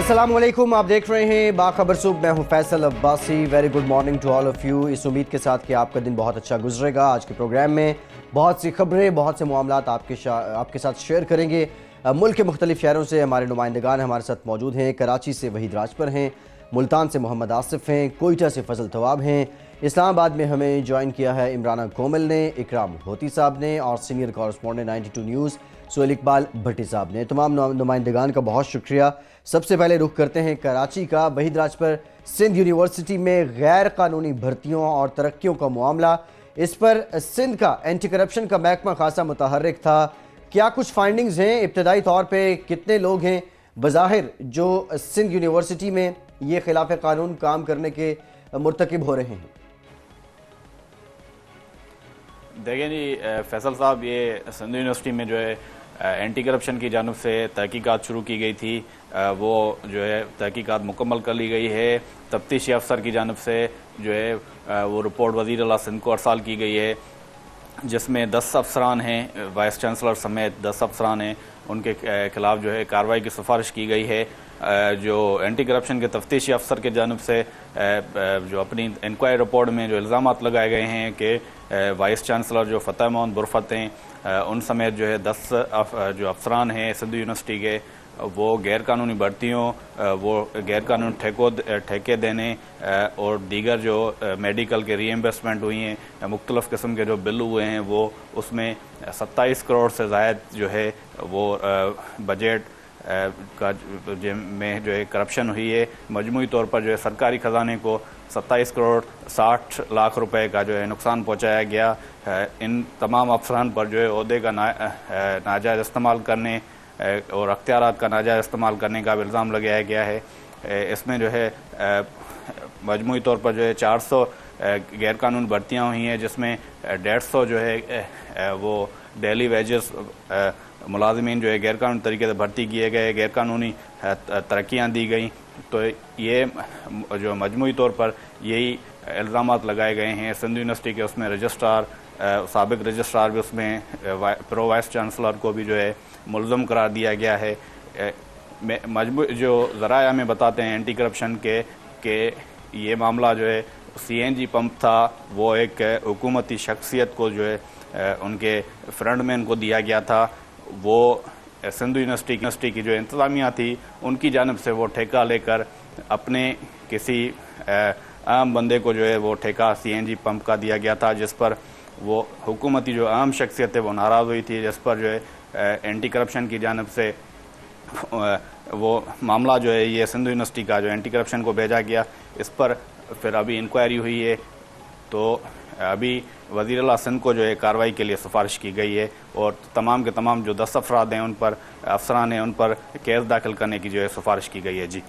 अस्सलाम वालेकुम, आप देख रहे हैं बाखबर सुबह। मैं हूं Faisal Abbasi. Very good morning to all of you. इस उम्मीद के साथ कि आपका दिन बहुत अच्छा गुजरेगा। आज के प्रोग्राम में बहुत सी खबरें, बहुत से मामलात आपके साथ शेयर करेंगे। मुल्क के मुख्तलिफ शहरों से हमारे नुमाइंदगान हमारे साथ मौजूद हैं। कराची से वहीद राजपर हैं, मुल्तान से मोहम्मद आसिफ हैं, कोयटा से फजल तवाब हैं, इस्लामाबाद में हमें ज्वाइन किया है इमराना कोमल ने, इकराम होती साहब ने और senior correspondent 92 news Suhail Iqbal Bhatti साहब ने। तमाम नुमाइंदगान का बहुत शुक्रिया। सबसे पहले रुख करते हैं कराची का। वहीद राजपर, सिंध यूनिवर्सिटी में गैर कानूनी भर्तियों और तरक्कियों का मामला, इस पर सिंध का एंटी करप्शन का महकमा खासा मुतहर्रिक था। क्या कुछ फाइंडिंग्स हैं? इब्तदाई तौर पे कितने लोग हैं बज़ाहिर जो सिंध यूनिवर्सिटी में ये खिलाफ कानून काम करने के मुर्तकिब हो रहे हैं? देखें जी फैसल साहब, ये सिंध यूनिवर्सिटी में जो है एंटी करप्शन की जानिब से तहकीकात शुरू की गई थी। वो जो है तहकीकात मुकम्मल कर ली गई है। तफ्तीशी अफसर की जानिब से जो है वो रिपोर्ट वज़ीर आला सिंध को अरसाल की गई है, जिसमें 10 अफसरान हैं, वाइस चांसलर समेत 10 अफसरान हैं। उनके खिलाफ जो है कार्रवाई की सिफारिश की गई है। जो एंटी करप्शन के तफ्तीशी अफसर के जानिब से जो अपनी इंक्वायरी रिपोर्ट में जो इल्ज़ामात लगाए गए हैं कि वाइस चांसलर जो फ़तेह मोहम्मद बुरफत हैं, उन समेत जो है 10 जो अफसरान हैं सिंध यूनिवर्सिटी के, वो गैर कानूनी भर्तियों, वो गैर कानूनी ठेके देने और दीगर जो मेडिकल के रीएम्बर्समेंट हुई हैं, मुख्तलिफ़ किस्म के जो बिल हुए हैं, वो उसमें 27 करोड़ से ज़ायद जो है वो बजट का में जो है करप्शन हुई है। मजमूई तौर पर जो है सरकारी ख़जाने को 27 करोड़ 60 लाख रुपए का जो है नुकसान पहुंचाया गया। इन तमाम अफसरान पर जो है ओहदे का नाजायज़ इस्तेमाल करने और अख्तियारात का नाजायज़ इस्तेमाल करने का इल्ज़ाम लगाया गया है। इसमें जो है मजमूई तौर पर जो है 400 गैर कानूनी भर्तियाँ हुई हैं, जिसमें 150 जो है वो डेली वेजेस मुलाजमीन जो है गैर कानूनी तरीके से भर्ती किए गए, गैर कानूनी तरक्कियाँ दी गई। तो ये जो मजमूई तौर पर यही इल्ज़ामात लगाए गए हैं सिंध यूनिवर्सिटी के। उसमें रजिस्ट्रार, साबिक रजिस्ट्रार भी, उसमें प्रो वाइस चांसलर को भी जो है मुल्ज़म करार दिया गया है। जो ज़राया हमें बताते हैं एंटी करप्शन के ये मामला जो है CNG पंप था, वो एक हुकूमती शख्सियत को जो है उनके फ्रंटमैन को दिया गया था। वो सिंध यूनिवर्सिटी की जो इंतज़ामिया थी, उनकी जानिब से वो ठेका लेकर अपने किसी आम बंदे को जो है वो ठेका CNG पंप का दिया गया था, जिस पर वो हुकूमती जो आम शख्सियत है वो नाराज़ हुई थी, जिस पर जो है एंटी करप्शन की जानिब से वो मामला जो है ये सिंध यूनिवर्सिटी का जो एंटी करप्शन को भेजा गया। इस पर फिर अभी इंक्वायरी हुई है, तो अभी वज़ीर आला सिंध को जो है कार्रवाई के लिए सिफारिश की गई है और तमाम के तमाम जो 10 अफराद हैं, उन पर अफसरान हैं, उन पर केस दाखिल करने की जो है सिफारिश की गई है। जी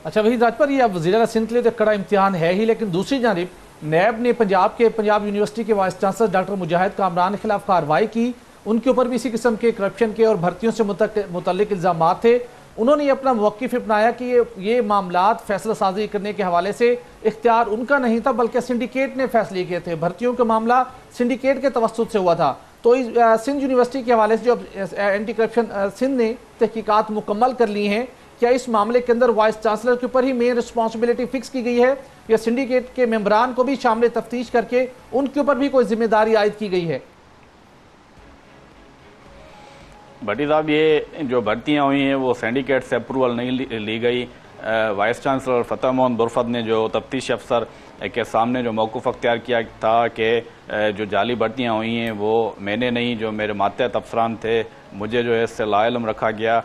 अच्छा वहीद राजपर, ये अब वज़ीर आला सिंध के लिए तो कड़ा इम्तिहान है ही, लेकिन दूसरी जानिब नैब ने पंजाब यूनिवर्सिटी के वाइस चांसलर डॉक्टर मुजाहिद कामरान के खिलाफ कार्रवाई की। उनके ऊपर भी इसी किस्म के करप्शन के और भर्तियों से मुतल्लिक इल्ज़ामात थे। उन्होंने अपना मौक़िफ़ अपनाया कि ये मामलात फैसला साजी करने के हवाले से इख्तियार उनका नहीं था, बल्कि सिंडिकेट ने फैसले किए थे। भर्तियों का मामला सिंडिकेट के तवस्सुत से हुआ था। तो सिंध यूनिवर्सिटी के हवाले से जो एंटी करप्शन सिंध ने तहकीकात मुकम्मल कर ली हैं, क्या इस मामले के अंदर वाइस चांसलर के ऊपर ही मेन रिस्पॉन्सिबिलिटी फिक्स की गई है या सिंडिकेट के मेंबरान को भी शामिल तफ्तीश करके उनके ऊपर भी कोई जिम्मेदारी आयद की गई है? भट्टी साहब, ये जो भर्तियाँ हुई हैं वो सिंडिकेट से अप्रूवल नहीं ली गई। वाइस चांसलर फ़तेह मोहम्मद बुरफत ने जो तफ्तीश अफसर के सामने जो मौक़िफ़ अख्तियार किया था कि जो जाली भर्तियाँ हुई हैं वो मैंने नहीं, जो मेरे मातहत अफसरान थे, मुझे जो है इससे लाइलम रखा गया।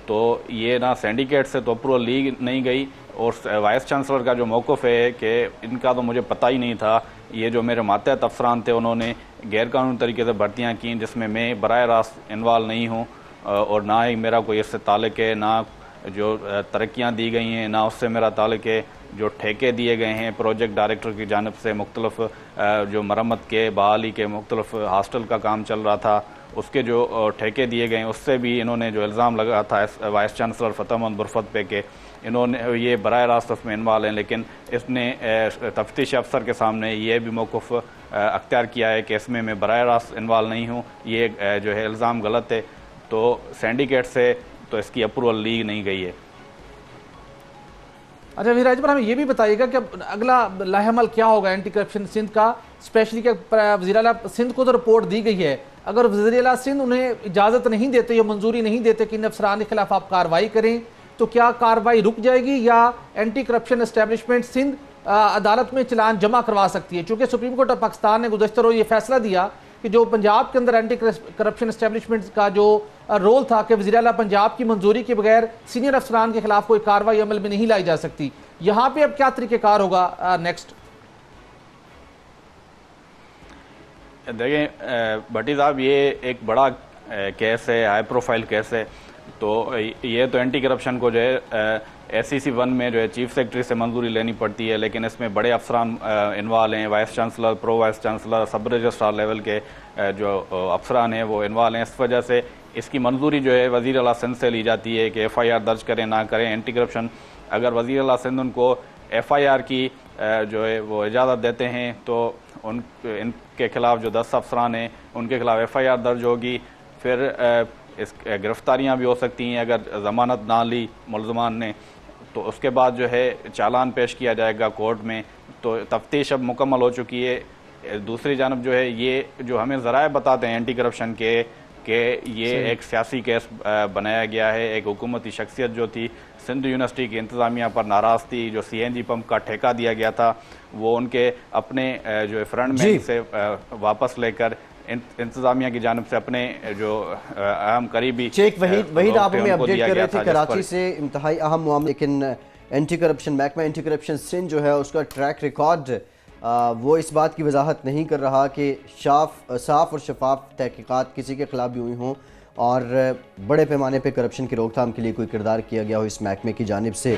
तो ये ना सिंडिकेट से तो अप्रूवल ली नहीं गई, और वाइस चांसलर का जो मौक़िफ़ है कि इनका तो मुझे पता ही नहीं था, ये जो मेरे मातहत अफसरान थे उन्होंने गैर कानूनी तरीके से भर्तियाँ की, जिसमें मैं बराह रास्त इन्वॉल्व नहीं हूँ और ना ही मेरा कोई इससे ताल्लुक़ है, ना जो तरक्कियाँ दी गई हैं ना उससे मेरा ताल्लुक़ है। जो ठेके दिए गए हैं प्रोजेक्ट डायरेक्टर की जानिब से मुख्तलिफ़ जो मरम्मत के बहाली के मुख्तलिफ़ हॉस्टल का काम चल रहा था, उसके जो ठेके दिए गए हैं, उससे भी इन्होंने जो इल्ज़ाम लगा था वाइस चांसलर फ़तेह मोहम्मद बुरफत पे के इन्होंने ये बराह रास्त उसमें इन्वॉल्व हैं। लेकिन इसने तफ्तीश अफसर के सामने ये भी मौक़िफ़ अख्तियार किया है कि इसमें मैं बराह रास्त इन्वॉल्व नहीं हूँ, ये जो है इल्ज़ाम गलत है। तो सिंडिकेट से तो इसकी अप्रूवल ली नहीं गई है। अच्छा विराज भाई, हमें ये भी बताइएगा कि अब अगला लाहेमल क्या होगा एंटी करप्शन सिंध का, स्पेशली क्या वज़ीर आला सिंध को तो रिपोर्ट दी गई है, अगर वज़ीर आला सिंध उन्हें इजाज़त नहीं देते या मंजूरी नहीं देते कि इन अफसरान के खिलाफ आप कार्रवाई करें, तो क्या कार्रवाई रुक जाएगी या एंटी करप्शन एस्टेब्लिशमेंट सिंध अदालत में चलान जमा करवा सकती है? चूँकि सुप्रीम कोर्ट ऑफ पाकिस्तान ने गुज़श्ता रोज़ ये फैसला दिया कि जो पंजाब के अंदर एंटी करप्शन एस्टेब्लिशमेंट का जो रोल था कि वज़ीर आला पंजाब की मंजूरी के बगैर सीनियर अफसरान के खिलाफ कोई कार्रवाई अमल में नहीं लाई जा सकती, यहाँ पे अब क्या तरीक़ेकार होगा नेक्स्ट? देखिए भट्टी साहब, ये एक बड़ा केस है, हाई प्रोफाइल केस है, तो ये तो एंटी करप्शन को जो है SEC 1 में जो है चीफ सेक्रेटरी से मंजूरी लेनी पड़ती है, लेकिन इसमें बड़े अफसरान इन्वॉल्व हैं, vice chancellor, pro vice chancellor, सब रजिस्ट्रार लेवल के जो अफसरान हैं वो इन्वॉल्व हैं। इस वजह से इसकी मंजूरी जो है वज़ीर आला सिंध से ली जाती है कि FIR दर्ज करें ना करें। एंटी करप्शन अगर वज़ीर आला सिंध उनको FIR की जो है वो इजाज़त देते हैं तो इनके खिलाफ जो 10 अफसरान हैं उनके खिलाफ FIR दर्ज होगी, फिर इस गिरफ्तारियाँ भी हो सकती हैं अगर ज़मानत ना ली मुलज़मान ने, तो उसके बाद जो है चालान पेश किया जाएगा कोर्ट में। तो तफ्तीश अब मुकम्मल हो चुकी है। दूसरी जानब जो है ये जो हमें ज़राए बताते हैं एंटी करप्शन के ये एक सियासी केस बनाया गया है। एक हुकूमती शख्सियत जो थी सिंध यूनिवर्सिटी की इंतज़ामिया पर नाराज़ थी, जो CNG पंप का ठेका दिया गया था वो उनके अपने जो फ्रंट मैन से वापस लेकर इंतजामिया की जानिब से अपने जो अहम करीबी शेख वहीद आप हमें अपडेट कर रहे थे कराची से, इंतहाई अहम मामला। लेकिन एंटी करप्शन महकमा एंटी करप्शन सिंध जो है उसका ट्रैक रिकॉर्ड वो इस बात की वजाहत नहीं कर रहा कि साफ और शफाफ तहकीकात किसी के खिलाफ भी हुई हों और बड़े पैमाने पे करप्शन की रोकथाम के लिए कोई किरदार किया गया हो इस महकमे की जानिब से।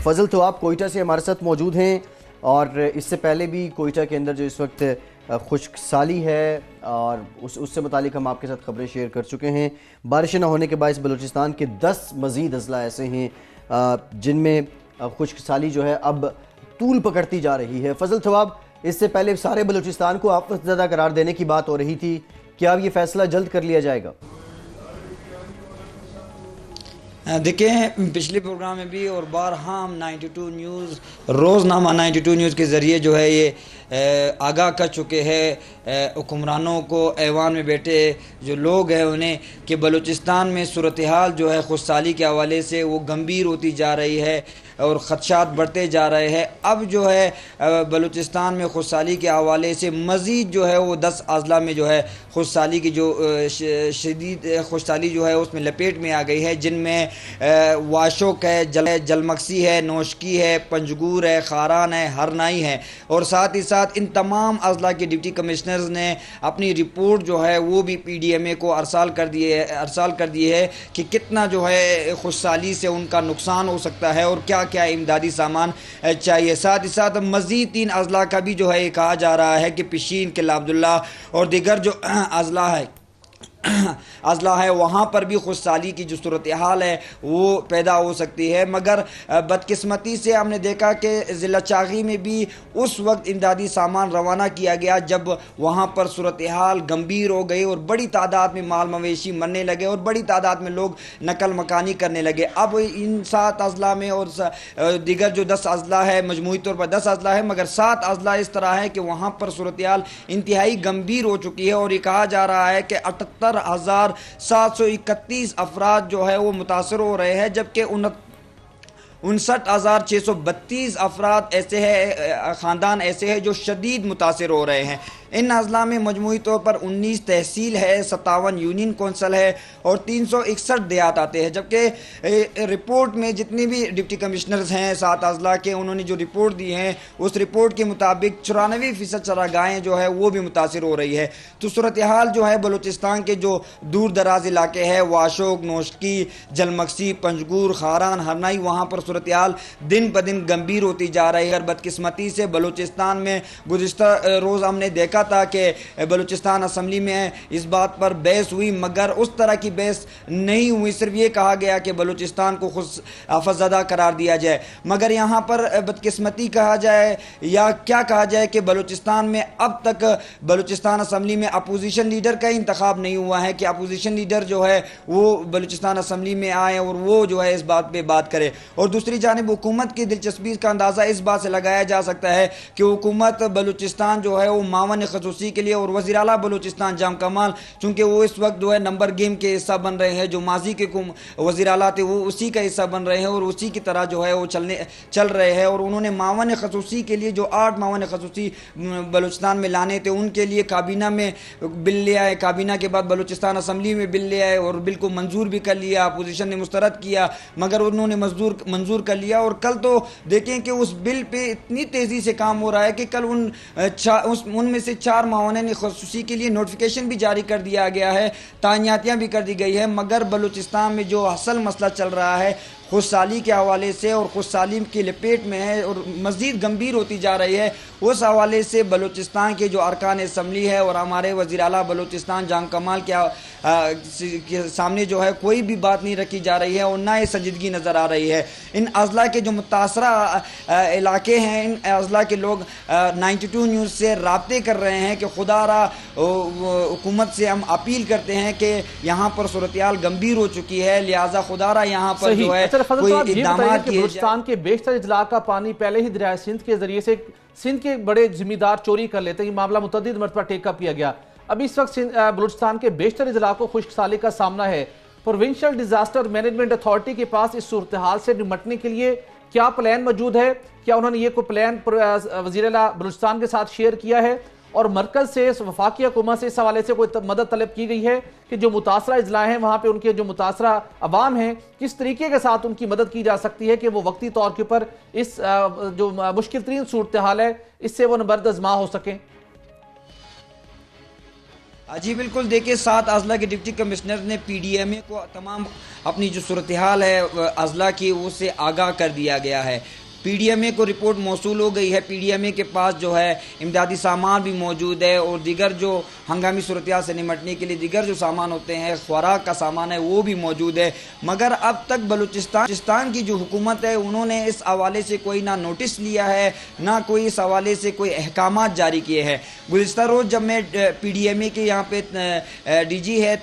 फजल, तो आप कोयटा से हमारे साथ मौजूद हैं और इससे पहले भी कोयटा के अंदर जो इस वक्त खुश्क साली है और उससे मुतालिक हम आपके साथ खबरें शेयर कर चुके हैं। बारिश न होने के बायस बलूचिस्तान के 10 मज़ीद अजला ऐसे हैं जिनमें खुश्क साली जो है अब तूल पकड़ती जा रही है। फजल थवाब, इससे पहले सारे बलूचिस्तान को आफत ज़दा करार देने की बात हो रही थी, क्या अब ये फैसला जल्द कर लिया जाएगा? देखें, पिछले प्रोग्राम में भी और बार हम 92 न्यूज़ रोज़नामा 92 न्यूज़ के ज़रिए जो है ये आगाह कर चुके हैं हुक्मरानों को, ऐवान में बैठे जो लोग हैं उन्हें, कि बलूचिस्तान में सूरत हाल जो है खुशहाली के हवाले से वो गंभीर होती जा रही है और ख़दशात बढ़ते जा रहे हैं। अब जो है बलूचिस्तान में खुशहाली के हवाले से मज़ीद जो है वो 10 अजला में जो है खुशहाली की जो शदीद खुशहाली जो है उसमें लपेट में आ गई है, जिनमें वाशोक है, जलमक्सी है, नौशकी है, पंजगूर है, खारान है, हरनाई है। और साथ ही साथ इन तमाम अजला के डिप्टी कमिश्नर्स ने अपनी रिपोर्ट जो है वो भी PDMA को अरसाल कर दी है कि कितना जो है खुशहाली से उनका नुकसान हो सकता है और क्या क्या इमदादी सामान चाहिए। साथ ही साथ मज़ीद 3 अजला का भी जो है ये कहा जा रहा है कि पिशीन, किला अब्दुल्ला और दीगर जो अजला है वहाँ पर भी खुशहाली की जो सूरत हाल है वो पैदा हो सकती है। मगर बदकिस्मती से हमने देखा कि ज़िला चागी में भी उस वक्त इमदादी सामान रवाना किया गया जब वहाँ पर सूरत हाल गंभीर हो गई और बड़ी तादाद में माल मवेशी मरने लगे और बड़ी तादाद में लोग नकल मकानी करने लगे। अब इन 7 अजला में और दीगर जो 10 अजला है, मजमूई तौर पर 10 अजला है, मगर 7 अजला इस तरह है कि वहाँ पर सूरत हाल इंतहाई गंभीर हो चुकी है और ये कहा जा रहा है कि 78,731 अफराद जो है वो मुतासर हो रहे हैं, जबकि 59,632 अफराद ऐसे हैं, ख़ानदान ऐसे हैं जो शदीद मुतासर हो रहे हैं। इन अजला में मजमूई तौर पर 19 तहसील है, 57 यूनियन कौंसल है और 361 देहात आते हैं। जबकि रिपोर्ट में जितने भी डिप्टी कमिश्नर्स हैं 7 अजला के, उन्होंने जो रिपोर्ट दी है उस रिपोर्ट के मुताबिक 94% चरागाहें जो है वो भी मुतासर हो रही है। तो सूरत हाल जो है बलूचिस्तान के जो दूर दराज इलाके हैं, वाशोक, नौशकी, जलमक्सी, पंजगूर, खारान, हरनाई, वहाँ पर सूरत हाल दिन ब दिन गंभीर होती जा रही है। और बदकिस्मती से बलूचिस्तान में गुज़िश्ता रोज़ हमने देखा था कि बलूचिस्तान असम्बली में इस बात पर बहस हुई, मगर उस तरह की बहस नहीं हुई। सिर्फ ये कहा गया कि बलूचिस्तान को खुद आफतज़दा करार दिया जाए, मगर यहाँ पर बदकिस्मती कहा जाए या क्या कहा जाए कि बलूचिस्तान में अब तक बलूचिस्तान असम्बली में अपोजिशन लीडर का इंतखाब नहीं हुआ है कि अपोजिशन लीडर जो है वो बलूचिस्तान असम्बली में आए और वो जो है इस बात पे बात करे। और दूसरी जानिब हुकूमत की दिलचस्पी का अंदाज़ा इस बात से लगाया जा सकता है कि हुकूमत बलूचिस्तान जो है वो मावन खसूसी के लिए और वज़ीर आला बलूचिस्तान जाम कमाल, चूँकि वो इस वक्त जो है नंबर गेम के हिस्सा बन रहे हैं, जो माजी के वज़ीर आला थे वो उसी का हिस्सा बन रहे हैं और उसी की तरह जो है वो चल रहे हैं। और उन्होंने मावन खसूसी के लिए जो 8 मावन खसूसी बलूचिस्तान में लाने थे उनके लिए काबीना में बिल ले आए, काबीना के बाद बलूचिस्तान असम्बली में बिल ले आए और बिल को मंजूर भी कर लिया, अपोजिशन ने मुस्तरद किया, मगर उन्होंने मंजूर कर लिया। और कल तो देखें कि उस बिल पे इतनी तेज़ी से काम हो रहा है कि कल उनमें से 4 मावन खसूसी के लिए नोटिफिकेशन भी जारी कर दिया गया है, तायनातियाँ भी कर दी गई है। मगर बलूचिस्तान में जो असल मसला चल रहा है खुदसाली के हवाले से और खुदसाली की लपेट में है और मज़ीद गंभीर होती जा रही है, उस हवाले से बलूचिस्तान के जो अरकान असम्बली है और हमारे वज़ीर आला बलूचिस्तान जाम कमाल के सामने जो है कोई भी बात नहीं रखी जा रही है और ना ही संजीदगी नज़र आ रही है। इन अज़ला के जो मुतासरा इलाके हैं, इन अज़ला के लोग 92 न्यूज़ से राब्ते कर रहे हैं कि खुदारा हुकूमत से हम अपील करते हैं कि यहाँ पर सूरत हाल गंभीर हो चुकी है, लिहाजा खुदारा यहाँ पर जो है बलूचिस्तान के बेशतर इजला का पानी पहले ही दरिया सिंध के जरिए से सिंध के बड़े जिम्मेदार चोरी कर लेते हैं। मामला मुतअद्दिद मरतबा टेकअप किया गया। अब इस वक्त बलूचिस्तान के बेशतर इजला को खुश्कसाली का सामना है। प्रोविंशियल डिजास्टर मैनेजमेंट अथॉरिटी के पास इस सूरत हाल से निपटने के लिए क्या प्लान मौजूद है? क्या उन्होंने ये कोई प्लान वज़ीर आला बलूचिस्तान के साथ शेयर किया है और मरकज से वफाकी हुकूमत से इस हवाले से कोई मदद तलब की गई है कि जो मुतासरा इजला हैं वहाँ पे उनके जो मुतासरा अवाम हैं किस तरीके के साथ उनकी मदद की जा सकती है कि वो वक्ती तौर के ऊपर इस जो मुश्किल तरीन सूरत हाल है इससे वो नबरदज़मा हो सकें? जी बिल्कुल, देखिए 7 अज़ला के डिप्टी कमिश्नर ने PDMA को तमाम अपनी जो सूरत हाल है अज़ला की उससे आगाह कर दिया गया है। PDMA को रिपोर्ट मौसूल हो गई है। PDMA के पास जो है इमदादी सामान भी मौजूद है और दीगर जो हंगामी सूरत से निमटने के लिए दीगर जो सामान होते हैं, खुराक का सामान है, वो भी मौजूद है। मगर अब तक बलूचिस्तान की जो हुकूमत है उन्होंने इस हवाले से कोई ना नोटिस लिया है ना कोई इस हवाले से कोई अहकामात जारी किए हैं। गुज़िश्ता रोज़ जब मैं PDMA के यहाँ पे DG है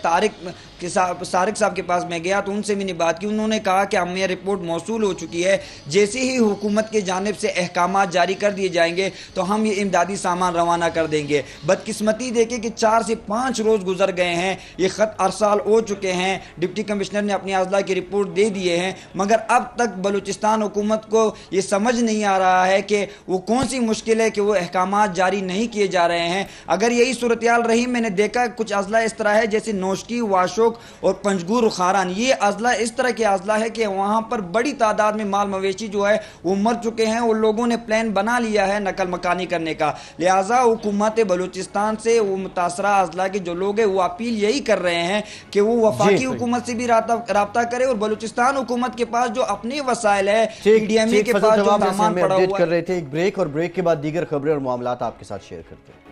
सारिक साहब के पास मैं गया तो उनसे मैंने बात की। उन्होंने कहा कि हमें रिपोर्ट मौसूल हो चुकी है, जैसे ही हुकूमत के जानिब से अहकामात जारी कर दिए जाएंगे तो हम ये इमदादी सामान रवाना कर देंगे। बदकिस्मती देखे कि 4 से 5 रोज़ गुजर गए हैं, ये ख़त अरसाल हो चुके हैं, डिप्टी कमिश्नर ने अपनी अज़ला की रिपोर्ट दे दिए हैं, मगर अब तक बलूचिस्तान हुकूमत को ये समझ नहीं आ रहा है कि वो कौन सी मुश्किल है कि वो अहकामात जारी नहीं किए जा रहे हैं। अगर यही सूरत हाल रही, मैंने देखा कुछ अज़ला इस तरह है जैसे नौशकी, वाशोक और पंजगुर खारान, ये अज़ला इस तरह के अज़ला है कि वहाँ पर बड़ी तादाद में माल मवेशी जो है वो मर चुके हैं और लोगों ने प्लान बना लिया है नकल मकानी करने का। लिहाजा हुकूमत बलूचिस्तान से वो मुतासरा अज़ला के जो लोग हैं वो अपील यही कर रहे हैं कि वो वफाकी हुकूमत से भी राब्ता करे और बलूचिस्तान हुकूमत के पास जो अपने वसाइल है, PDMA के पास जो सामान पड़ा हुआ कर रहे थे। एक ब्रेक और ब्रेक के बाद दीगर खबरें और मामलात आपके साथ शेयर करते हैं।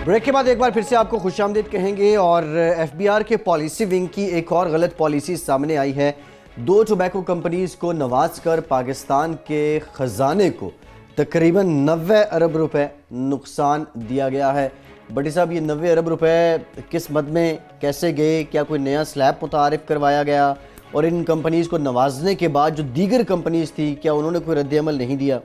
ब्रेक के बाद एक बार फिर से आपको खुशामदीद कहेंगे और FBI के पॉलिसी विंग की एक और गलत पॉलिसी सामने आई है। 2 टोबैको कंपनीज को नवाज कर पाकिस्तान के खजाने को तकरीबन 90 अरब रुपए नुकसान दिया गया है। बड़ी साहब, ये 90 अरब रुपए किस मद में कैसे गए? क्या कोई नया स्लैब मुतारिफ करवाया गया? और इन कंपनीज को नवाजने के बाद जो दीगर कंपनीज थी क्या उन्होंने कोई रद्द-ए-अमल नहीं दिया?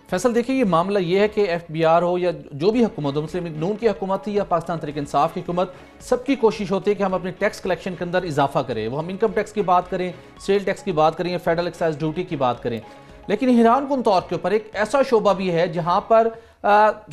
फैसल, देखिए ये मामला ये है कि FBR हो या जो भी हुकूमत हो, मुस्लिम लीग नून की हुकूमत थी या पाकिस्तान तहरीक इंसाफ की हुकूमत, सबकी कोशिश होती है कि हम अपने टैक्स कलेक्शन के अंदर इजाफा करें। वो हम इनकम टैक्स की बात करें, सेल टैक्स की बात करें या फेडरल एक्साइज ड्यूटी की बात करें। लेकिन हैरान कुन तौर के ऊपर एक ऐसा शोबा भी है जहां पर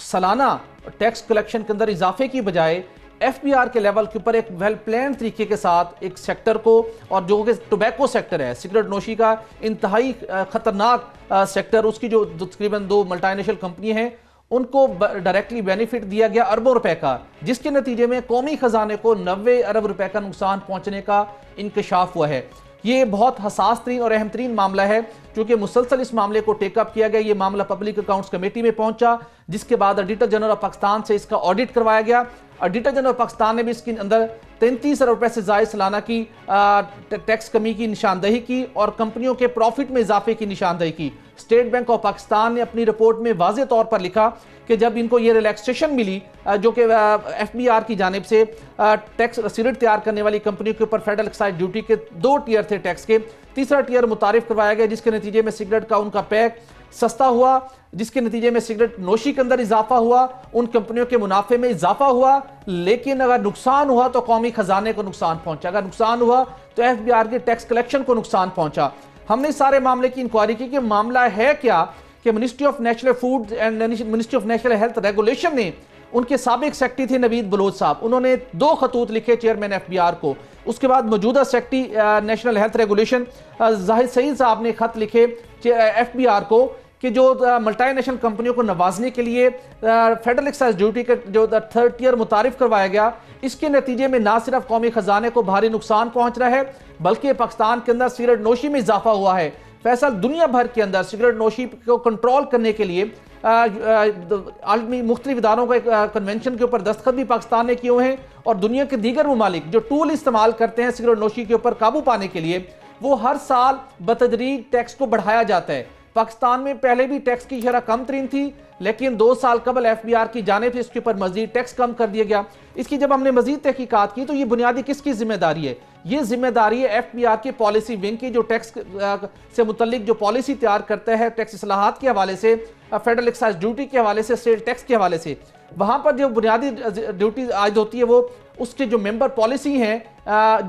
सालाना टैक्स कलेक्शन के अंदर इजाफे की बजाय एफबीआर के लेवल के ऊपर एक वेल प्लान तरीके के साथ एक सेक्टर को, और जो कि टोबैको सेक्टर है, सिगरेट नोशी का इंतहाई खतरनाक सेक्टर, उसकी जो तकरीबन 2 मल्टीनेशनल कंपनी हैं उनको डायरेक्टली बेनिफिट दिया गया अरबों रुपए का, जिसके नतीजे में कौमी खजाने को 90 अरब रुपए का नुकसान पहुंचने का इंकशाफ हुआ है। ये बहुत हसास तरीन और अहम तरीन मामला है, क्योंकि मुसलसल इस मामले को टेकअप किया गया। ये मामला पब्लिक अकाउंट्स कमेटी में पहुंचा, जिसके बाद ऑडिटर जनरल ऑफ पाकिस्तान से इसका ऑडिट करवाया गया। ऑडिटर जनरल पाकिस्तान ने भी इसके अंदर 33 अरब रुपए से ज़ायद सालाना की टैक्स कमी की निशानदही की और कंपनियों के प्रॉफिट में इजाफे की निशानदही की। स्टेट बैंक ऑफ पाकिस्तान ने अपनी रिपोर्ट में वाज़ेह तौर पर लिखा कि जब इनको ये रिलैक्सेशन मिली, जो कि एफबीआर की जानिब से टैक्स रसीद तैयार करने वाली कंपनियों के ऊपर फेडरल एक्साइज ड्यूटी के 2 टियर थे टैक्स के, तीसरा टियर मुतारिफ करवाया गया, जिसके नतीजे में सिगरेट का उनका पैक सस्ता हुआ, जिसके नतीजे में सिगरेट नोशी के अंदर इजाफा हुआ, उन कंपनियों के मुनाफे में इजाफा हुआ। लेकिन अगर नुकसान हुआ तो कौमी खजाने को नुकसान पहुंचा, अगर नुकसान हुआ तो एफबीआर के टैक्स कलेक्शन को नुकसान पहुंचा। हमने सारे मामले की इंक्वायरी की कि मामला है क्या, कि ministry of national food and ministry of national health regulation ने, उनके साबिक सेक्रेटरी थे नवीद बलोच साहब, उन्होंने 2 खतूत लिखे चेयरमैन एफबीआर को। उसके बाद मौजूदा secretary national health regulation Zahid Saeed साहब ने खत लिखे एफबीआर को कि जो मल्टीनेशनल कंपनियों को नवाजने के लिए फेडरल एक्साइज ड्यूटी का जो 3rd टियर मुतारिफ करवाया गया, इसके नतीजे में ना सिर्फ कौमी खजाने को भारी नुकसान पहुंच रहा है, बल्कि पाकिस्तान के अंदर सिगरेट नोशी में इजाफा हुआ है। फैसल दुनिया भर के अंदर सिगरेट नोशी को कंट्रोल करने के लिए आलमी मुख्तलिफ इदारों का कन्वेंशन के ऊपर दस्तखत भी पाकिस्तान ने किए हुए हैं, और दुनिया के दीगर ममालिक जो टूल इस्तेमाल करते हैं सिगरेट नोशी के ऊपर काबू पाने के लिए, वो हर साल बतदरीज टैक्स को बढ़ाया जाता है। पाकिस्तान में पहले भी टैक्स की शरह कम तरीन थी, लेकिन 2 साल कबल एफबीआर की जानिब से इसके ऊपर मजीद टैक्स कम कर दिया गया। इसकी जब हमने मजीद तहकीकात की तो ये बुनियादी किसकी जिम्मेदारी है? ये जिम्मेदारी है एफबीआर के पॉलिसी विंग की, जो टैक्स से मुतल्लिक जो पॉलिसी तैयार करता है टैक्स इस्लाहात के हवाले से, फेडरल एक्साइज ड्यूटी के हवाले से, सेल टैक्स के हवाले से। वहां पर जो बुनियादी ड्यूटी आयद होती है वो उसके जो मेंबर पॉलिसी हैं,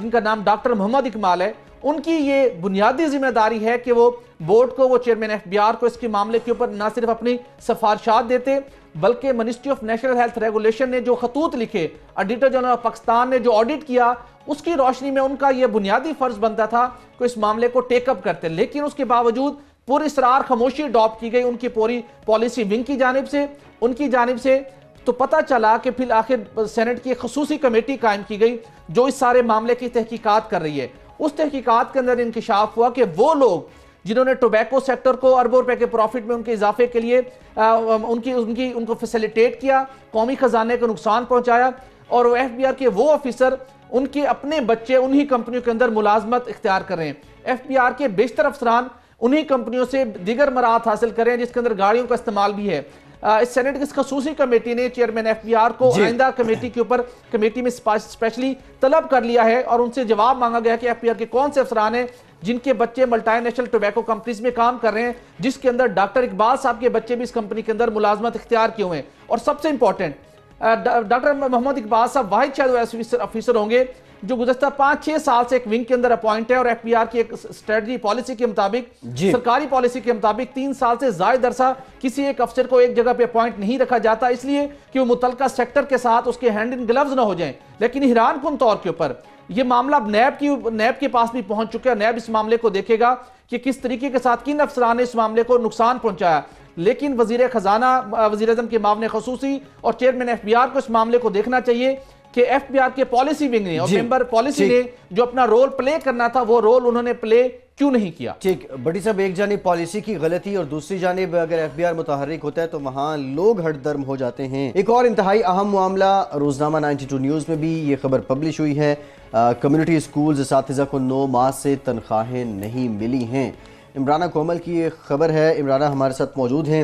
जिनका नाम डॉक्टर मोहम्मद इकमाल है, उनकी ये बुनियादी जिम्मेदारी है कि वो बोर्ड को, वो चेयरमैन एफबीआर को इसके मामले के ऊपर ना सिर्फ अपनी सिफारिशात देते, बल्कि ministry of national health regulation ने जो खतूत लिखे, ऑडिटर जनरल ऑफ पाकिस्तान ने जो ऑडिट किया, उसकी रोशनी में उनका यह बुनियादी फर्ज बनता था कि इस मामले को टेकअप करते। लेकिन उसके बावजूद पूरी इसरार खामोशी अडॉप्ट की गई उनकी पूरी पॉलिसी विंग की जानिब से, उनकी जानिब से। तो पता चला कि फिर आखिर सेनेट की एक खसूसी कमेटी कायम की गई जो इस सारे मामले की तहकीकात कर रही है। उस तहकीकात के अंदर इंकशाफ हुआ कि वो लोग जिन्होंने टोबैको सेक्टर को अरबों रुपए के प्रॉफिट में उनके इजाफे के लिए उनको फैसिलिटेट किया, कौमी खजाने को नुकसान पहुंचाया, और एफबीआर के वो ऑफिसर उनके अपने बच्चे उन्हीं कंपनियों के अंदर मुलाजमत इख्तियार कर रहे हैं। एफबीआर के बेशतर अफसरान उन्हीं कंपनियों से दीगर मराहत हासिल कर रहे हैं, जिसके अंदर गाड़ियों का इस्तेमाल भी है। इस सेनेट की खसूसी कमेटी ने चेयरमैन एफबीआर को आइंदा कमेटी के ऊपर कमेटी में स्पेशली तलब कर लिया है और उनसे जवाब मांगा गया कि एफबीआर के कौन से अफसरान हैं जिनके बच्चे मल्टीनेशनल टोबैको कंपनीज में काम कर रहे हैं, जिसके अंदर डॉक्टर इकबाल साहब के बच्चे भी इस कंपनी के अंदर मुलाजमत इख्तियार किए हुए हैं। और सबसे इंपॉर्टेंट, डॉक्टर मोहम्मद इकबाल साहब वाहिद शायद ऐसे ऑफिसर होंगे जो गुज़श्ता 5-6 साल से एक विंग के अंदर अपॉइंट है, और एफबीआर की एक स्ट्रेटजी पॉलिसी के मुताबिक, सरकारी पॉलिसी के मुताबिक 3 साल से ज़ायद अरसा किसी एक अफसर को एक जगह पे अपॉइंट नहीं रखा जाता, इसलिए कि वो मुतलका सेक्टर के साथ उसके हैंड इन ग्लव्स ना हो जाएं। लेकिन हैरान कुन तौर के ऊपर ये मामला अब नैब के पास भी पहुंच चुका है। नैब इस मामले को देखेगा कि किस तरीके के साथ किन अफसरान ने इस मामले को नुकसान पहुंचाया। लेकिन वजीर खजाना, वजीर आज़म के मामले खसूसी और चेयरमैन एफबीआर को इस मामले को देखना चाहिए कि एफबीआर के पॉलिसी विंग ने और मेंबर पॉलिसी ने जो अपना रोल प्ले करना था वो रोल उन्होंने प्ले क्यों नहीं किया। ठीक, बड़ी साहब, एक जानिब पॉलिसी की गलती और दूसरी जानिब अगर एफबीआर मुतहर्रिक होता है तो वहाँ लोग हटदर्म हो जाते हैं। एक और इंतहाई अहम मामला, रोजनामा 92 न्यूज़ में भी ये खबर पब्लिश हुई है। कम्युनिटी स्कूल्स असातिज़ा को 9 माह से तनख्वाहें नहीं मिली हैं। इमराना कोमल की ये खबर है। इमराना हमारे साथ मौजूद हैं।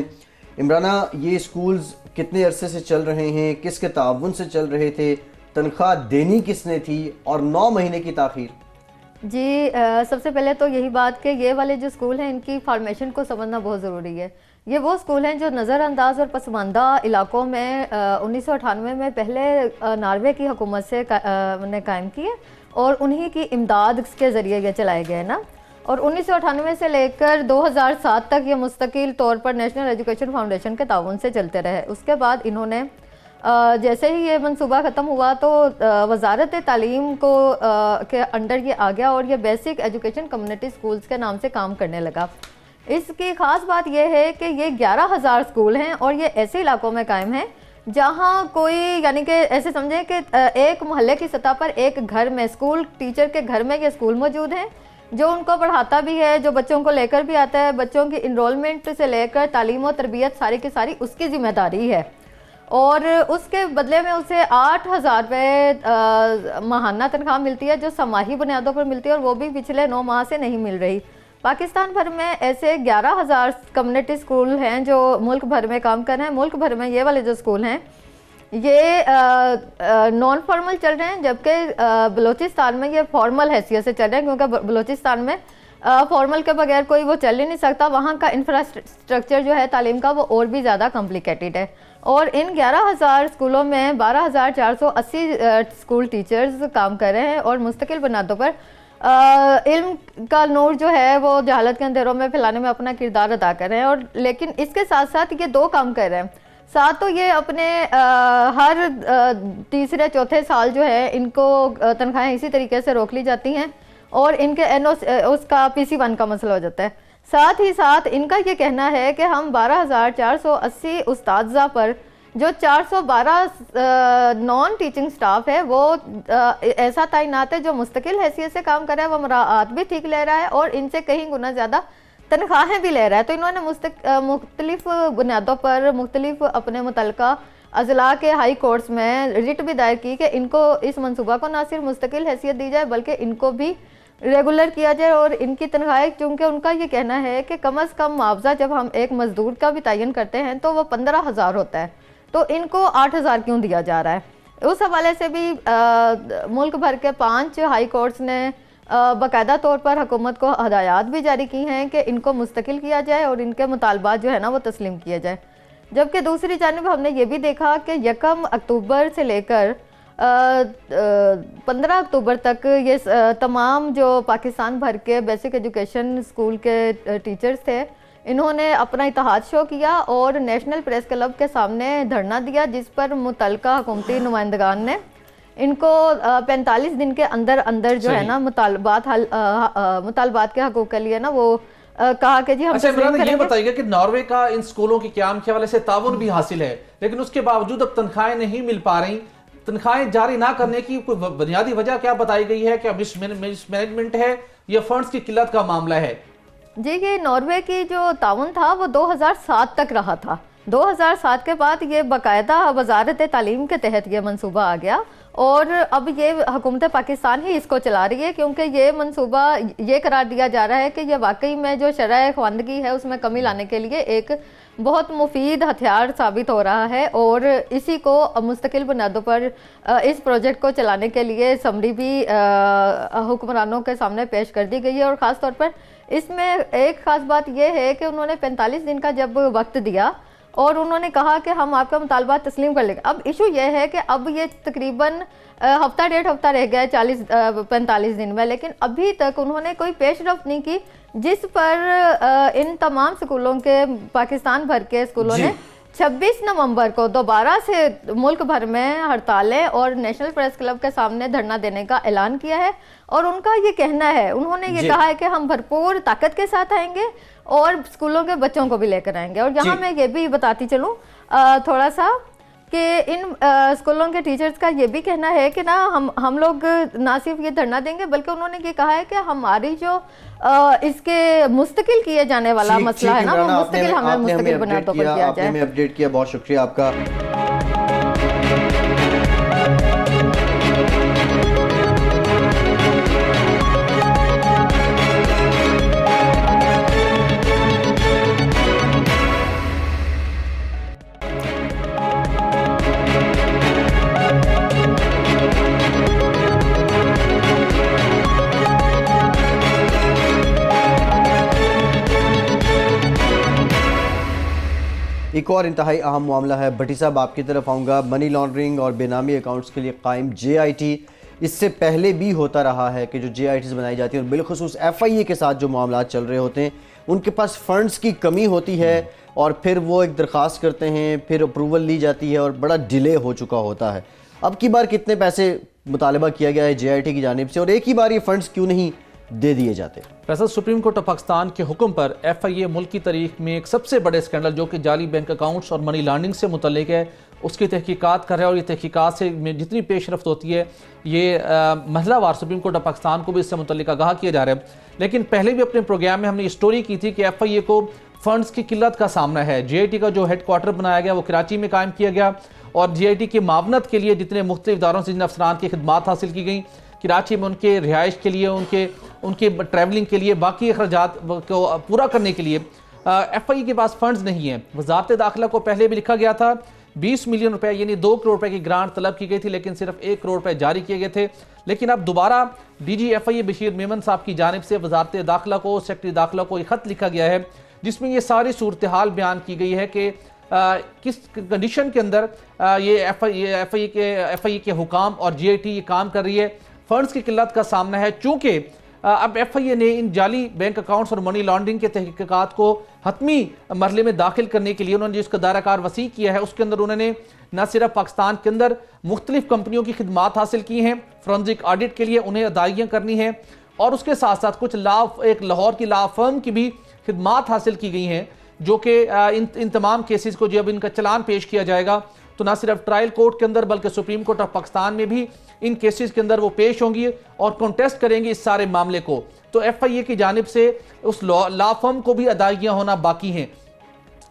इमराना, ये स्कूल्स कितने अरसे से चल रहे हैं, किसके ताउन से चल रहे थे, तनख्वाह देनी किसने थी, और 9 महीने की ताखीर? जी, सबसे पहले तो यही बात कि ये वाले जो स्कूल हैं इनकी फॉर्मेशन को समझना बहुत ज़रूरी है। ये वो स्कूल हैं जो नज़रअंदाज और पसमानदा इलाकों में 1998 में पहले नॉर्वे की हुकूमत से ने कायम किए और उन्हीं की इमदाद के ज़रिए ये चलाए गए ना। और 1998 से लेकर 2007 तक ये मुस्तकिल तौर पर नेशनल एजुकेशन फाउंडेशन के ताउन से चलते रहे। उसके बाद इन्होंने जैसे ही ये मंसूबा ख़त्म हुआ तो वजारत तालीम को के अंडर ये आ गया और ये बेसिक एजुकेशन कम्युनिटी स्कूल्स के नाम से काम करने लगा। इसकी ख़ास बात यह है कि ये 11,000 स्कूल हैं और ये ऐसे इलाकों में कायम हैं जहाँ कोई, यानी कि ऐसे समझें कि एक मोहल्ले की सतह पर एक घर में, स्कूल टीचर के घर में ये स्कूल मौजूद हैं जो उनको पढ़ाता भी है, जो बच्चों को लेकर भी आता है, बच्चों की इनरोलमेंट से लेकर तालीम और तरबियत सारी की सारी उसकी ज़िम्मेदारी है। और उसके बदले में उसे 8,000 रुपये माहाना तनख्वाह मिलती है जो समाही बुनियादों पर मिलती है और वो भी पिछले 9 माह से नहीं मिल रही। पाकिस्तान भर में ऐसे 11,000 कम्युनिटी स्कूल हैं जो मुल्क भर में काम कर रहे हैं। मुल्क भर में ये वाले जो स्कूल हैं ये नॉन फॉर्मल चल रहे हैं, जबकि बलूचिस्तान में ये फॉर्मल हैसियत से चल रहे हैं क्योंकि बलूचिस्तान में फॉर्मल के बगैर कोई वो चल ही नहीं सकता। वहाँ का इंफ्रास्ट्रक्चर जो है तालीम का वो और भी ज़्यादा कॉम्प्लिकेटेड है। और इन 11,000 स्कूलों में 12,480 स्कूल टीचर्स काम कर रहे हैं और मुस्तकिल बुनियादों पर इल्म का नूर जो है वो जहालत के अंधेरों में फैलाने में अपना किरदार अदा कर रहे हैं। और लेकिन इसके साथ साथ ये 2 काम कर रहे हैं। साथ तो ये अपने हर तीसरे चौथे साल जो है इनको तनख्वाहें इसी तरीके से रोक ली जाती हैं और इनके उसका PC1 का मसला हो जाता है। साथ ही साथ इनका ये कहना है कि हम 12,480 उस्तादज़ा पर जो 412 नॉन टीचिंग स्टाफ है वो ऐसा तैनात है जो मुस्तकिल हैसियत से काम कर रहा है, वो मराआत भी ठीक ले रहा है और इनसे कहीं गुना ज़्यादा तनख्वाहें भी ले रहा है। तो इन्होंने मुख्तलिफ बुनियादों पर मुख्तलिफ अपने मुतल्लिका अजला के हाई कोर्ट्स में रिट भी दायर की कि इनको इस मनसूबा को ना सिर्फ मुस्तकिल हैसियत दी जाए बल्कि इनको भी रेगुलर किया जाए और इनकी तनख्वाहें, क्योंकि उनका ये कहना है कि कम अज़ कम मुआवजा जब हम एक मजदूर का भी तयन करते हैं तो वो 15,000 होता है, तो इनको 8,000 क्यों दिया जा रहा है। उस हवाले से भी मुल्क भर के 5 हाई कोर्ट्स ने बाकायदा तौर पर हुकूमत को हदायत भी जारी की हैं कि इनको मुस्तकिल किया जाए और इनके मुतालबात जो है ना वो तस्लीम किया जाए। जबकि दूसरी जानिब हमने ये भी देखा कि 1 अक्टूबर से लेकर 15 अक्टूबर तक ये तमाम जो पाकिस्तान भर के बेसिक एजुकेशन स्कूल के टीचर्स थे इन्होंने अपना इत्तेहाद शो किया और नेशनल प्रेस क्लब के सामने धरना दिया, जिस पर मुतल्लिका हुकूमती नुमाइंदगान ने इनको 45 दिन के अंदर अंदर जो है ना मुतालबात के हकूक़ के लिए ना वो कहा कि जी हम ये बताइएगा कि नॉर्वे का इन स्कूलों के क़याम के हवाले से ताउन भी हासिल है, लेकिन उसके बावजूद अब तनख्वाहें नहीं मिल पा रही। तनख्वाहें जारी ना करने की कोई बुनियादी वजह क्या बताई गई है? क्या मिसमैनेजमेंट है या फंड्स की किल्लत का मामला है? जी, ये नॉर्वे की जो ताउन था वो 2007 तक रहा था। 2007 के बाद ये बाकायदा वजारत तालीम के तहत ये मंसूबा आ गया और अब ये हुकूमत पाकिस्तान ही इसको चला रही है, क्योंकि ये मंसूबा ये करार दिया जा रहा है कि ये वाकई में जो शरह ख्वानदगी है उसमें कमी लाने के लिए एक बहुत मुफीद हथियार साबित हो रहा है। और इसी को मुस्तकिल बुनियादों पर इस प्रोजेक्ट को चलाने के लिए समरी भी हुक्मरानों के सामने पेश कर दी गई है। और ख़ास तौर पर इसमें एक ख़ास बात यह है कि उन्होंने 45 दिन का जब वक्त दिया और उन्होंने कहा कि हम आपका मुतालबा तस्लीम कर लेंगे। अब इशू यह है कि अब ये तकरीबन हफ्ता 1.5 हफ्ता रह गया है 45 दिन में, लेकिन अभी तक उन्होंने कोई पेशरफ्त नहीं की, जिस पर इन तमाम स्कूलों के पाकिस्तान भर के स्कूलों ने 26 नवंबर को दोबारा से मुल्क भर में हड़तालें और नेशनल प्रेस क्लब के सामने धरना देने का ऐलान किया है। और उनका ये कहना है, उन्होंने ये कहा है कि हम भरपूर ताकत के साथ आएंगे और स्कूलों के बच्चों को भी लेकर आएंगे। और यहाँ मैं ये भी बताती चलूँ थोड़ा सा कि इन स्कूलों के टीचर्स का ये भी कहना है कि ना हम लोग ना सिर्फ ये धरना देंगे बल्कि उन्होंने ये कहा है कि हमारी जो इसके मुस्तकिल किए जाने वाला मसला है ना वो मुस्तकिल हमें मुस्तकिल बुनियादों पर किया जाए। आपने अपडेट किया, बहुत शुक्रिया आपका। एक और इंतहाई अहम मामला है। भट्टी साहब आपकी तरफ आऊँगा। मनी लॉन्ड्रिंग और बेनामी अकाउंट्स के लिए कायम JIT इससे पहले भी होता रहा है कि जो JITs बनाई जाती हैं और बिलखुसूस FIA के साथ जो मामला चल रहे होते हैं, उनके पास फंड्स की कमी होती है और फिर वो एक दरख्वास्त करते हैं, फिर अप्रूवल ली जाती है और बड़ा डिले हो चुका होता है। अब की बार कितने पैसे मुतालबा किया गया है JIT की जानिब से और एक ही बार ये फंड्स क्यों नहीं दे दिए जाते? Faisal, supreme court of Pakistan के हुक्म पर FIA मुल्क की तारीख में एक सबसे बड़े स्कैंडल जो कि जाली बैंक अकाउंट्स और मनी लॉन्ड्रिंग से मुतल्लिक है, उसकी तहकीकात कर रहा है और ये तहकीकात से जितनी पेशरफ्त होती है ये महलावार सुप्रीम कोर्ट ऑफ पाकिस्तान को भी इससे मुतल्लिक आगाह किया जा रहा है। लेकिन पहले भी अपने प्रोग्राम में हमने ये स्टोरी की थी कि FIA को फंड्स की किल्लत का सामना है। JIT का जो हेड क्वार्टर बनाया गया वो कराची में कायम किया गया और JIT की मावनत के लिए जितने मुख्तलिफ इदारों से जिन अफसरान की खिदमात हासिल की गई, कराची में उनके रिहाइश के लिए, उनके ट्रैवलिंग के लिए, बाकी अखराजात को पूरा करने के लिए FIA के पास फंड्स नहीं है। वजारत दाखिला को पहले भी लिखा गया था 20 मिलियन रुपए यानी 2 करोड़ रुपए की ग्रांट तलब की गई थी, लेकिन सिर्फ 1 करोड़ रुपए जारी किए गए थे। लेकिन अब दोबारा DG FIA बशीर मेमन साहब की जानिब से वजारत दाखिला को, सेक्रेटरी दाखिला को एक खत लिखा गया है जिसमें ये सारी सूरत हाल बयान की गई है कि किस कंडीशन के अंदर ये FIA के हुकाम और JIT ये काम कर रही है। फंड्स की किल्लत का सामना है चूंकि अब FIA ने इन जाली बैंक अकाउंट्स और मनी लॉन्ड्रिंग के तहकीकात को हतमी मरहले में दाखिल करने के लिए उन्होंने जिसका दायराकार वसी किया है, उसके अंदर उन्होंने न सिर्फ पाकिस्तान के अंदर मुख्तलिफ कंपनियों की खिदमात हासिल की हैं, फोरेंसिक ऑडिट के लिए उन्हें अदायगियाँ करनी है और उसके साथ साथ कुछ एक लाहौर की लॉ फर्म की भी खिदमात हासिल की गई हैं, जो कि इन तमाम केसेस को जब इनका चलान पेश किया जाएगा तो ना सिर्फ ट्रायल कोर्ट के अंदर बल्कि सुप्रीम कोर्ट ऑफ पाकिस्तान में भी इन केसेस के अंदर वो पेश होंगी और कॉन्टेस्ट करेंगे इस सारे मामले को। तो FIA की जानिब से उस लॉ फर्म को भी अदायगियां होना बाकी हैं।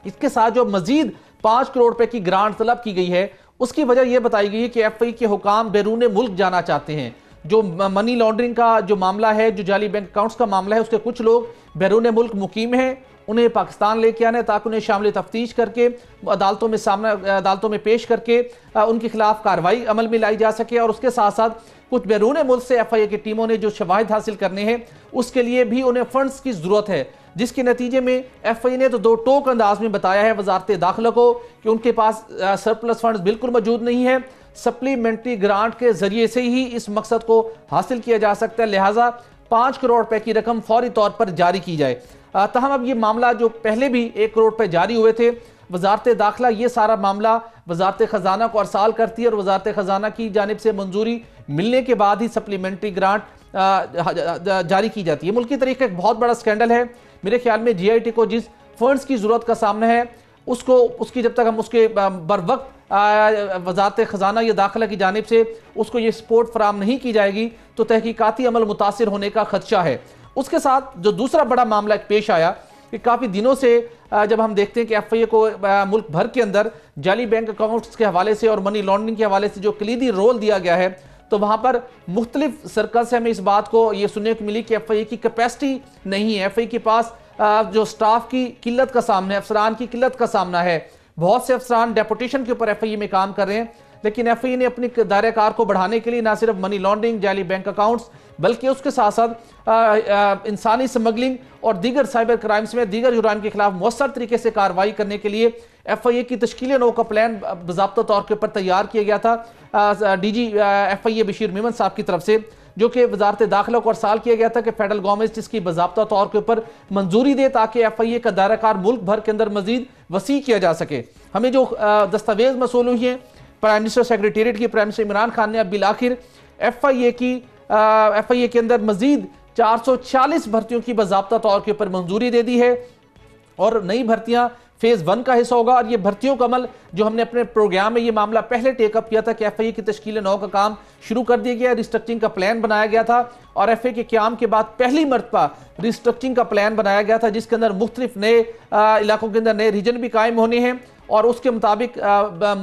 इसके साथ जो मजीद 5 करोड़ रुपए की ग्रांट तलब की गई है उसकी वजह यह बताई गई है कि FIA के हुकाम बैरून मुल्क जाना चाहते हैं। जो मनी लॉन्ड्रिंग का जो मामला है, जो जाली बैंक अकाउंट्स का मामला है, उसके कुछ लोग बैरून मुल्क मुकीम हैं, उन्हें पाकिस्तान लेके आने ताकि उन्हें शामिल तफ्तीश करके अदालतों में पेश करके उनके खिलाफ कार्रवाई अमल में लाई जा सके। और उसके साथ साथ कुछ बैरून मुल्क से FIA की टीमों ने जो शवाहिद हासिल करने हैं उसके लिए भी उन्हें फंड्स की जरूरत है, जिसके नतीजे में FIA ने तो दो टोक अंदाज में बताया है वजारत दाखिला को कि उनके पास सरप्लस फंड्स बिल्कुल मौजूद नहीं है, सप्लीमेंट्री ग्रांट के जरिए से ही इस मकसद को हासिल किया जा सकता है, लिहाजा 5 करोड़ रुपए की रकम फौरी तौर पर जारी की जाए। तहम अब ये मामला जो पहले भी 1 करोड़ रुपए जारी हुए थे, वजारत दाखिला ये सारा मामला वजारत खजाना को अरसाल करती है और वजारत खजाना की जानिब से मंजूरी मिलने के बाद ही सप्लीमेंट्री ग्रांट जारी की जाती है। मुल्की तरीके एक बहुत बड़ा स्कैंडल है। मेरे ख्याल में JIT को जिस फंड्स की जरूरत का सामना है उसकी जब तक हम उसके बर वक्त वजारत खजाना या दाखिला की जानिब से उसको ये सपोर्ट फराम नहीं की जाएगी तो तहकीकाती अमल मुतासिर होने का खदशा है। उसके साथ जो दूसरा बड़ा मामला पेश आया कि काफ़ी दिनों से जब हम देखते हैं कि FIA को मुल्क भर के अंदर जाली बैंक अकाउंट्स के हवाले से और मनी लॉन्ड्रिंग के हवाले से जो कलीदी रोल दिया गया है, तो वहाँ पर मुख्तलिफ सर्कल से हमें इस बात को ये सुनने को मिली कि FIA की कैपेसिटी नहीं है, FIA के पास जो स्टाफ की किल्लत का सामना है, अफसरान की किल्लत का सामना है। बहुत से अफसरान डेपुटेशन के ऊपर FIA में काम कर रहे हैं, लेकिन FIA ने अपनी दायरेकार को बढ़ाने के लिए ना सिर्फ मनी लॉन्ड्रिंग, जाली बैंक अकाउंट्स, बल्कि उसके साथ साथ इंसानी स्मगलिंग और दीगर साइबर क्राइम्स में दीगर जुराइम के खिलाफ मौसर तरीके से कार्रवाई करने के लिए FIA की तश्कील नौ का प्लान बाज़ाब्ता तौर के ऊपर तैयार किया गया था DG FIA बशीर मेमन साहब की तरफ से, जो कि वजारत दाखिला को अरसाल किया गया था कि फेडरल गवर्नमेंट इसकी बाज़ाब्ता तौर के ऊपर मंजूरी दे ताकि FIA का दायराकार मुल्क भर के अंदर मजीद वसी किया जा सके। हमें जो दस्तावेज मसूल हुई हैं प्राइम मिनिस्टर सेक्रेटेरिएट की, प्राइम मिनिस्टर इमरान खान ने अब बिलाखिर FIA के अंदर मजीद 440 भर्तियों की बाज़ाब्ता तौर के ऊपर मंजूरी दे दी है और नई भर्तियां फेज 1 का हिस्सा होगा। और ये भर्तियों का अमल जो हमने अपने प्रोग्राम में ये मामला पहले टेकअप किया था कि FIA की तश्कील नौ का काम शुरू कर दिया गया, रिस्ट्रक्चरिंग का प्लान बनाया गया था और FIA के क़याम के बाद पहली मरतबा रिस्ट्रक्चरिंग का प्लान बनाया गया था जिसके अंदर मुख्तलिफ नए इलाकों के अंदर नए रीजन भी कायम होने हैं और उसके मुताबिक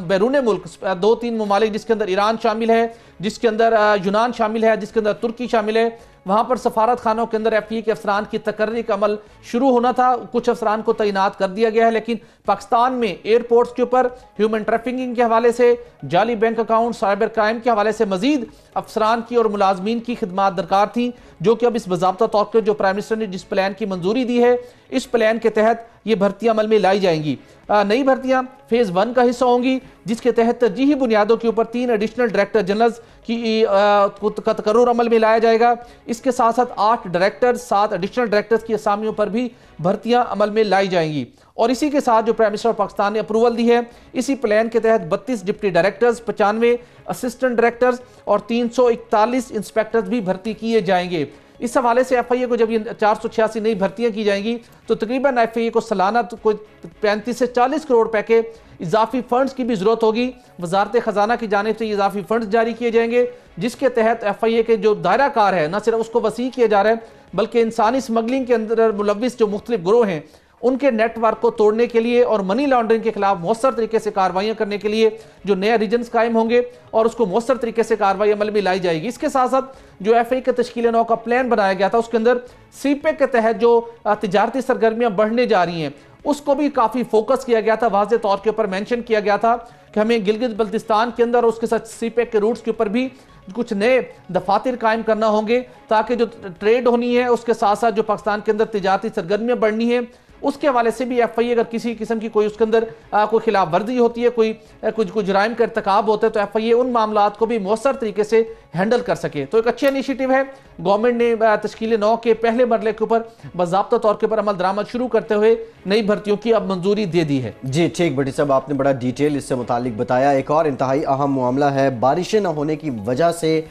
बैरून मुल्क 2-3 ममालिक जिसके अंदर ईरान शामिल है, जिसके अंदर यूनान शामिल है, जिसके अंदर तुर्की शामिल है, वहाँ पर सफारत खानों के अंदर FIA के अफसरान की तकर्री का अमल शुरू होना था। कुछ अफसरान को तैनात कर दिया गया है, लेकिन पाकिस्तान में एयरपोर्ट्स के ऊपर ह्यूमन ट्रैफिकिंग के हवाले से, जाली बैंक अकाउंट, साइबर क्राइम के हवाले से मजीद अफसरान की और मुलाजमीन की खिदमात दरकार थी, जो कि अब इस बाज़ाब्ता तौर पर जो प्राइम मिनिस्टर ने जिस प्लान की मंजूरी दी है, इस प्लान के तहत ये भर्तियां अमल में लाई जाएंगी। नई भर्तियां फेज 1 का हिस्सा होंगी, जिसके तहत तरजीही बुनियादों के ऊपर 3 एडिशनल डायरेक्टर जनरल की का तकर्रुर अमल में लाया जाएगा। इसके साथ साथ 8 डायरेक्टर, 7 एडिशनल डायरेक्टर्स की असामियों पर भी भर्तियां अमल में लाई जाएंगी। और इसी के साथ जो प्राइम मिनिस्टर पाकिस्तान ने अप्रूवल दी है, इसी प्लान के तहत 32 डिप्टी डायरेक्टर्स, 95 असिस्टेंट डायरेक्टर्स और 341 इंस्पेक्टर्स भी भर्ती किए जाएंगे। इस हवाले से FIA को जब ये 486 नई भर्तियां की जाएंगी तो तकरीबन FIA को सालाना तो कोई 35 से 40 करोड़ रुपए के इजाफी फंड्स की भी जरूरत होगी। वजारत खजाना की जानिब से इजाफी फंड्स जारी किए जाएंगे, जिसके तहत FIA के जो दायरा कार है न सिर्फ उसको वसी किया जा रहा है, बल्कि इंसानी स्मगलिंग के अंदर मुलविस जो मुख्तलिफ ग्रोह हैं उनके नेटवर्क को तोड़ने के लिए और मनी लॉन्ड्रिंग के खिलाफ मौसर तरीके से कार्रवाइयां करने के लिए जो नए रीजन्स कायम होंगे और उसको मौसर तरीके से कार्रवाई अमल में लाई जाएगी। इसके साथ साथ जो FIA के तश्कील नौ का प्लान बनाया गया था, उसके अंदर CPEC के तहत जो तिजारती सरगर्मियां बढ़ने जा रही हैं उसको भी काफी फोकस किया गया था। वाज़ेह तौर के ऊपर मेंशन किया गया था कि हमें गिलगित बल्तिस्तान के अंदर उसके साथ CPEC के रूट्स के ऊपर भी कुछ नए दफातर कायम करना होंगे, ताकि जो ट्रेड होनी है उसके साथ साथ जो पाकिस्तान के अंदर तिजारती सरगर्मियां बढ़नी है उसके हवाले से भी FIA अगर किसी किस्म की कोई उसके अंदर कोई खिलाफ वर्जी होती है, कोई कुछ जुराइम का इर्तिकाब होता है, तो FIA उन मामलात को भी मौसर तरीके से हैंडल कर सके। तो एक अच्छी इनिशिएटिव है। गवर्नमेंट ने तश्कील 9 के पहले मरले के ऊपर बाज़ाब्ता तौर के ऊपर अमल दरामद शुरू करते हुए नई भर्तियों की अब मंजूरी दे दी है। जी ठीक, भट्टी साहब आपने बड़ा डिटेल इससे मुतालिक बताया। एक और इंतहाई अहम मामला है, बारिशें न होने की वजह से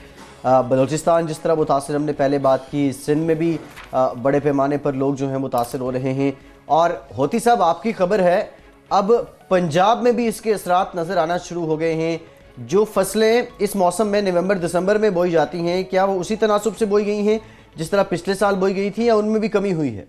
बलूचिस्तान जिस तरह मुतासर, हमने पहले बात की, सिंध में भी बड़े पैमाने पर लोग जो हैं मुतासर हो रहे हैं। और होती साहब आपकी खबर है अब पंजाब में भी इसके असरात नज़र आना शुरू हो गए हैं। जो फसलें इस मौसम में नवंबर दिसंबर में बोई जाती हैं, क्या वो उसी तनासुब से बोई गई हैं जिस तरह पिछले साल बोई गई थी, या उनमें भी कमी हुई है?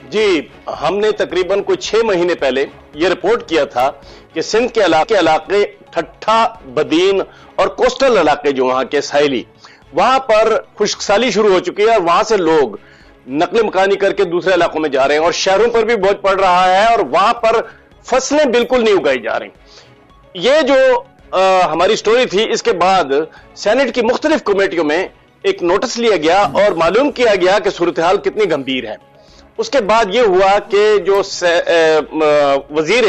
जी, हमने तकरीबन कोई 6 महीने पहले ये रिपोर्ट किया था कि सिंध के इलाके ठट्ठा, बदीन और कोस्टल इलाके जो वहां के साहिली, वहां पर खुश्कसाली शुरू हो चुकी है और वहां से लोग नकल मकानी करके दूसरे इलाकों में जा रहे हैं और शहरों पर भी बोझ पड़ रहा है और वहां पर फसलें बिल्कुल नहीं उगाई जा रही। ये जो हमारी स्टोरी थी, इसके बाद सेनेट की मुख्तलिफ कमेटियों में एक नोटिस लिया गया और मालूम किया गया कि सूरत हाल कितनी गंभीर है। उसके बाद यह हुआ कि जो वजीर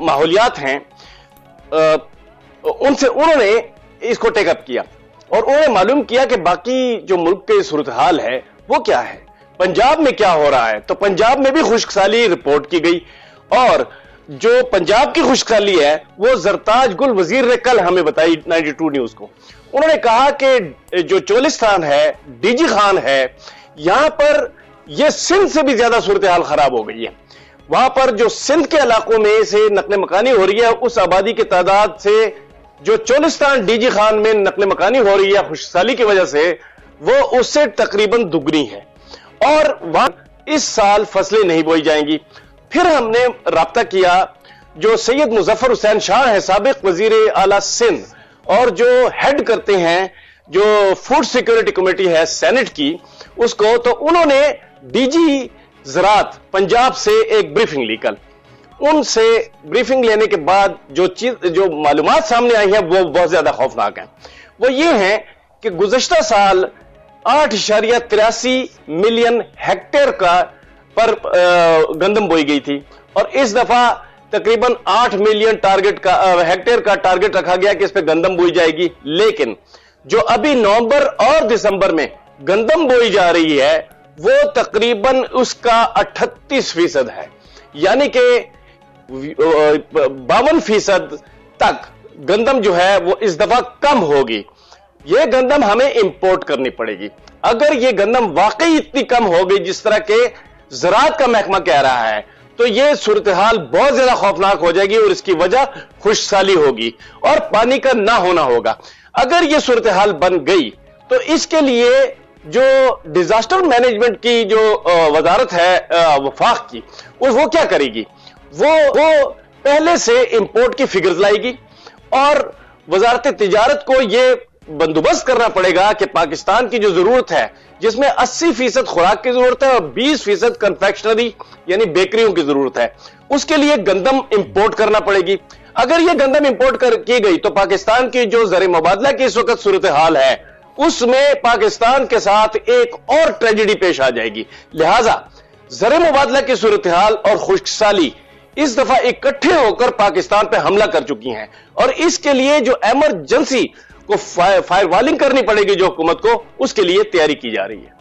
माहौलियात हैं उन्होंने इसको टेकअप किया और उन्होंने मालूम किया कि बाकी जो मुल्क के सूरत हाल है वो क्या है, पंजाब में क्या हो रहा है। तो पंजाब में भी खुश्कसाली रिपोर्ट की गई और जो पंजाब की खुश्कसाली है वो जरताज गुल वजीर ने कल हमें बताई 92 न्यूज को। उन्होंने कहा कि जो चोलिस्तान है, डीजी खान है, यहां पर यह सिंध से भी ज्यादा सूरत हाल खराब हो गई है। वहां पर जो सिंध के इलाकों में से नकल मकानी हो रही है, उस आबादी की तादाद से जो चोलिस्तान डीजी खान में नकल मकानी हो रही है खुशहाली की वजह से, वो उससे तकरीबन दुगनी है और वहां इस साल फसलें नहीं बोई जाएंगी। फिर हमने राब्ता किया जो सैयद मुजफ्फर हुसैन शाह है, साबिक वजीर आला सिंध और जो हेड करते हैं जो फूड सिक्योरिटी कमेटी है सेनेट की उसको, तो उन्होंने डीजी ज़राअत पंजाब से एक ब्रीफिंग ली कल। उनसे ब्रीफिंग लेने के बाद जो मालूमात सामने आई है वो बहुत ज्यादा खौफनाक है। वो ये है कि गुज़श्ता साल 8.83 मिलियन हेक्टेयर पर गंदम बोई गई थी और इस दफा तकरीबन 8 मिलियन हेक्टेयर का टारगेट रखा गया कि इस पे गंदम बोई जाएगी। लेकिन जो अभी नवंबर और दिसंबर में गंदम बोई जा रही है वो तकरीबन उसका 38% है, यानी कि 52% तक गंदम जो है वो इस दफा कम होगी। ये गंदम हमें इंपोर्ट करनी पड़ेगी। अगर ये गंदम वाकई इतनी कम हो गई जिस तरह के ज़राअत का महकमा कह रहा है, तो ये सूरत हाल बहुत ज्यादा खौफनाक हो जाएगी और इसकी वजह खुशहाली होगी और पानी का ना होना होगा। अगर ये सूरत हाल बन गई तो इसके लिए जो डिजास्टर मैनेजमेंट की जो वजारत है वफाक की, वो क्या करेगी? वो पहले से इंपोर्ट की फिगर्स लाएगी और वजारत तिजारत को ये बंदोबस्त करना पड़ेगा कि पाकिस्तान की जो जरूरत है, जिसमें 80% खुराक की जरूरत है और 20% कन्फेक्शनरी यानी बेकरियों की जरूरत है, उसके लिए गंदम इंपोर्ट करना पड़ेगी। अगर ये गंदम इंपोर्ट की गई तो पाकिस्तान की जो ज़र मुबादला की इस वक्त सूरत हाल है उसमें पाकिस्तान के साथ एक और ट्रेजेडी पेश आ जाएगी। लिहाजा ज़र मुबादला की सूरत हाल और खुशकसाली इस दफा इकट्ठे होकर पाकिस्तान पे हमला कर चुकी हैं, और इसके लिए जो एमरजेंसी को फायर वॉलिंग करनी पड़ेगी जो हुकूमत को, उसके लिए तैयारी की जा रही है।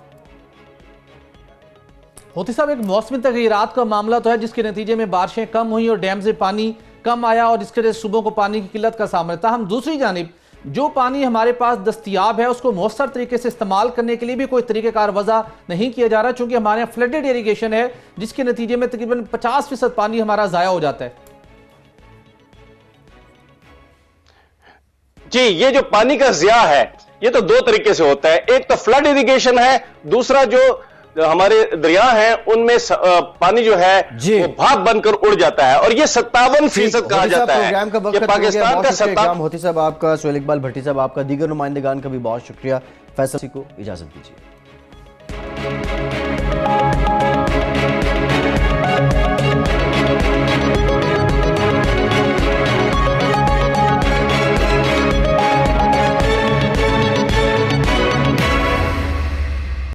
होती साहब, एक मौसमी तगीरात का मामला तो है जिसके नतीजे में बारिशें कम हुई और डैम से पानी कम आया और इसके लिए सूबों को पानी की किल्लत का सामना था। हम दूसरी जानिब जो पानी हमारे पास दस्तयाब है उसको मौसर तरीके से इस्तेमाल करने के लिए भी कोई तरीक़ेकार वज़ा नहीं किया जा रहा, चूंकि हमारे यहाँ फ्लडेड इरीगेशन है जिसके नतीजे में तकरीबन 50% पानी हमारा ज़ाया हो जाता है। जी, ये जो पानी का ज़िया है ये तो दो तरीके से होता है, एक तो फ्लड इरिगेशन है, दूसरा जो हमारे दरिया हैं उनमें पानी जो है वो भाप बनकर उड़ जाता है, और ये 57% कहा जाता है कि पाकिस्तान का 57। होती साहब आपका, सुहेल इकबाल भट्टी साहब आपका, दीगर नुमाइंदगान का भी बहुत शुक्रिया। फैसल को इजाजत दीजिए।